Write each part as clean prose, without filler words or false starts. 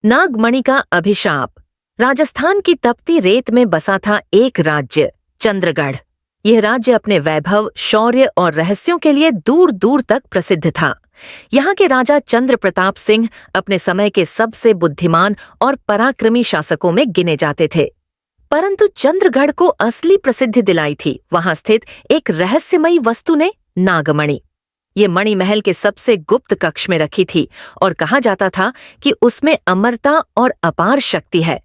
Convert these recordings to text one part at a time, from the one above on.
नागमणि का अभिशाप। राजस्थान की तपती रेत में बसा था एक राज्य, चंद्रगढ़। यह राज्य अपने वैभव, शौर्य और रहस्यों के लिए दूर दूर तक प्रसिद्ध था। यहाँ के राजा चंद्र प्रताप सिंह अपने समय के सबसे बुद्धिमान और पराक्रमी शासकों में गिने जाते थे। परंतु चंद्रगढ़ को असली प्रसिद्धि दिलाई थी वहां स्थित एक रहस्यमयी वस्तु ने, नागमणि। ये मणि महल के सबसे गुप्त कक्ष में रखी थी और कहा जाता था कि उसमें अमरता और अपार शक्ति है।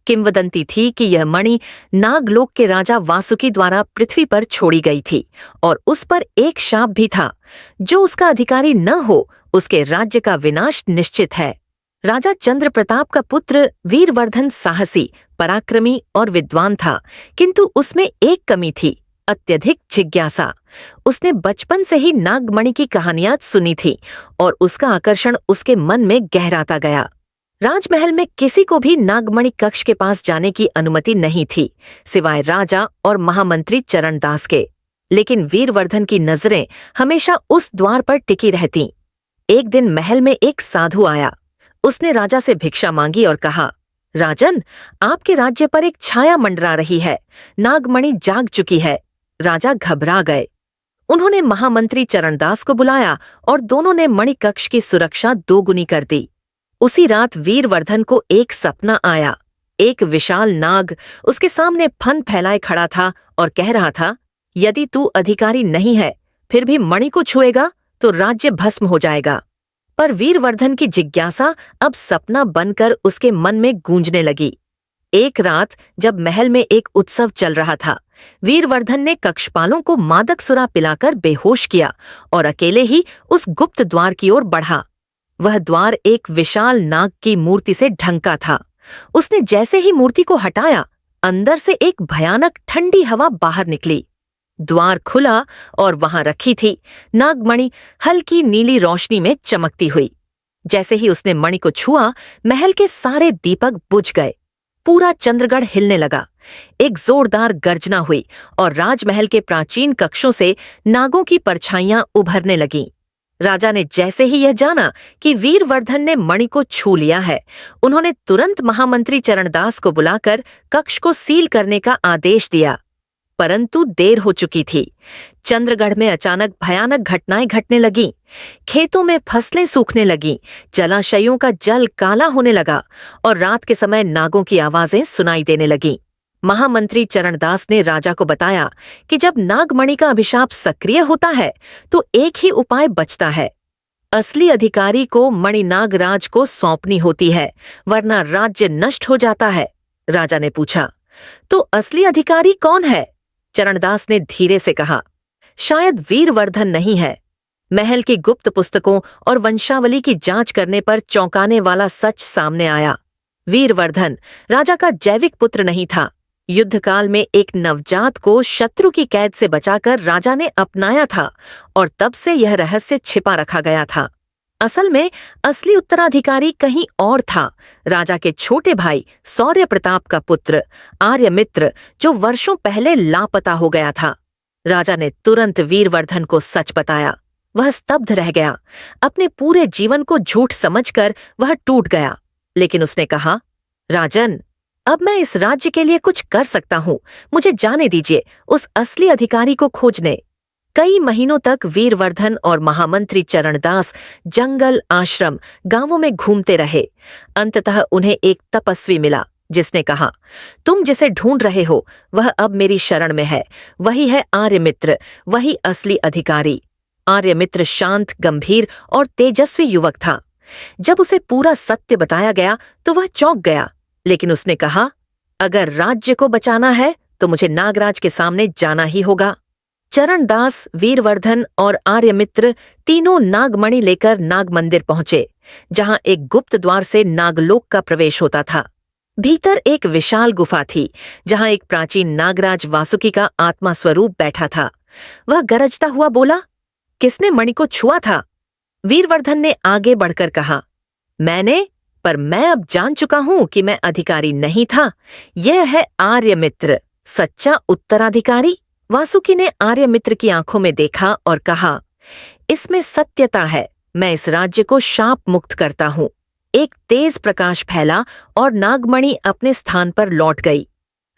किंवदंती थी कि यह मणि नागलोक के राजा वासुकी द्वारा पृथ्वी पर छोड़ी गई थी और उस पर एक शाप भी था, जो उसका अधिकारी न हो उसके राज्य का विनाश निश्चित है। राजा चंद्र प्रताप का पुत्र वीरवर्धन साहसी, पराक्रमी और विद्वान था, किंतु उसमें एक कमी थी, अत्यधिक जिज्ञासा। उसने बचपन से ही नागमणि की कहानियां सुनी थी और उसका आकर्षण उसके मन में गहराता गया। राजमहल में किसी को भी नागमणि कक्ष के पास जाने की अनुमति नहीं थी, सिवाय राजा और महामंत्री चरणदास के। लेकिन वीरवर्धन की नजरें हमेशा उस द्वार पर टिकी रहतीं। एक दिन महल में एक साधु आया। उसने राजा से भिक्षा मांगी और कहा, राजन, आपके राज्य पर एक छाया मंडरा रही है। नागमणि जाग चुकी है। राजा घबरा गए। उन्होंने महामंत्री चरणदास को बुलाया और दोनों ने मणि कक्ष की सुरक्षा दोगुनी कर दी। उसी रात वीरवर्धन को एक सपना आया। एक विशाल नाग उसके सामने फन फैलाए खड़ा था और कह रहा था, यदि तू अधिकारी नहीं है, फिर भी मणि को छुएगा तो राज्य भस्म हो जाएगा। पर वीरवर्धन की जिज्ञासा अब सपना बनकर उसके मन में गूंजने लगी। एक रात जब महल में एक उत्सव चल रहा था, वीरवर्धन ने कक्षपालों को मादक सुरा पिलाकर बेहोश किया और अकेले ही उस गुप्त द्वार की ओर बढ़ा। वह द्वार एक विशाल नाग की मूर्ति से ढंका था। उसने जैसे ही मूर्ति को हटाया, अंदर से एक भयानक ठंडी हवा बाहर निकली। द्वार खुला और वहां रखी थी नागमणि, हल्की नीली रोशनी में चमकती हुई। जैसे ही उसने मणि को छुआ, महल के सारे दीपक बुझ गए। पूरा चंद्रगढ़ हिलने लगा। एक जोरदार गर्जना हुई और राजमहल के प्राचीन कक्षों से नागों की परछाइयां उभरने लगीं। राजा ने जैसे ही यह जाना कि वीरवर्धन ने मणि को छू लिया है, उन्होंने तुरंत महामंत्री चरणदास को बुलाकर कक्ष को सील करने का आदेश दिया। परंतु देर हो चुकी थी। चंद्रगढ़ में अचानक भयानक घटनाएं घटने लगीं। खेतों में फसलें सूखने लगीं, जलाशयों का जल काला होने लगा और रात के समय नागों की आवाजें सुनाई देने लगीं। महामंत्री चरणदास ने राजा को बताया कि जब नागमणि का अभिशाप सक्रिय होता है तो एक ही उपाय बचता है। असली अधिकारी को मणि नागराज को सौंपनी होती है, वरना राज्य नष्ट हो जाता है। राजा ने पूछा, तो असली अधिकारी कौन है? चरणदास ने धीरे से कहा, शायद वीरवर्धन नहीं है। महल की गुप्त पुस्तकों और वंशावली की जांच करने पर चौंकाने वाला सच सामने आया। वीरवर्धन राजा का जैविक पुत्र नहीं था। युद्धकाल में एक नवजात को शत्रु की कैद से बचाकर राजा ने अपनाया था और तब से यह रहस्य छिपा रखा गया था। असल में असली उत्तराधिकारी कहीं और था, राजा के छोटे भाई शौर्य प्रताप का पुत्र आर्यमित्र, जो वर्षों पहले लापता हो गया था। राजा ने तुरंत वीरवर्धन को सच बताया। वह स्तब्ध रह गया। अपने पूरे जीवन को झूठ समझकर वह टूट गया। लेकिन उसने कहा, राजन, अब मैं इस राज्य के लिए कुछ कर सकता हूँ। मुझे जाने दीजिए उस असली अधिकारी को खोजने। कई महीनों तक वीरवर्धन और महामंत्री चरणदास जंगल, आश्रम, गांवों में घूमते रहे। अंततः उन्हें एक तपस्वी मिला, जिसने कहा, तुम जिसे ढूंढ रहे हो वह अब मेरी शरण में है। वही है आर्यमित्र, वही असली अधिकारी। आर्यमित्र शांत, गंभीर और तेजस्वी युवक था। जब उसे पूरा सत्य बताया गया तो वह चौंक गया, लेकिन उसने कहा, अगर राज्य को बचाना है तो मुझे नागराज के सामने जाना ही होगा। चरणदास, वीरवर्धन और आर्यमित्र तीनों नागमणि लेकर नाग मंदिर पहुंचे, जहां एक गुप्त द्वार से नागलोक का प्रवेश होता था। भीतर एक विशाल गुफा थी, जहां एक प्राचीन नागराज वासुकी का आत्मा स्वरूप बैठा था। वह गरजता हुआ बोला, किसने मणि को छुआ था? वीरवर्धन ने आगे बढ़कर कहा, मैंने, पर मैं अब जान चुका हूं कि मैं अधिकारी नहीं था। यह है आर्यमित्र, सच्चा उत्तराधिकारी। वासुकी ने आर्यमित्र की आंखों में देखा और कहा, इसमें सत्यता है। मैं इस राज्य को शाप मुक्त करता हूं। एक तेज प्रकाश फैला और नागमणि अपने स्थान पर लौट गई।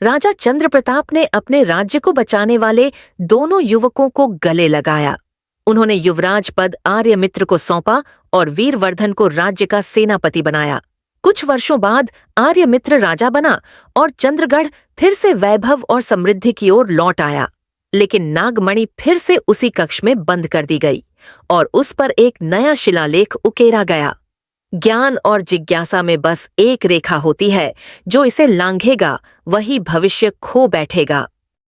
राजा चंद्रप्रताप ने अपने राज्य को बचाने वाले दोनों युवकों को गले लगाया। उन्होंने युवराज पद आर्यमित्र को सौंपा और वीरवर्धन को राज्य का सेनापति बनाया। कुछ वर्षों बाद आर्यमित्र राजा बना और चंद्रगढ़ फिर से वैभव और समृद्धि की ओर लौट आया। लेकिन नागमणि फिर से उसी कक्ष में बंद कर दी गई और उस पर एक नया शिलालेख उकेरा गया। ज्ञान और जिज्ञासा में बस एक रेखा होती है, जो इसे लांघेगा वही भविष्य खो बैठेगा।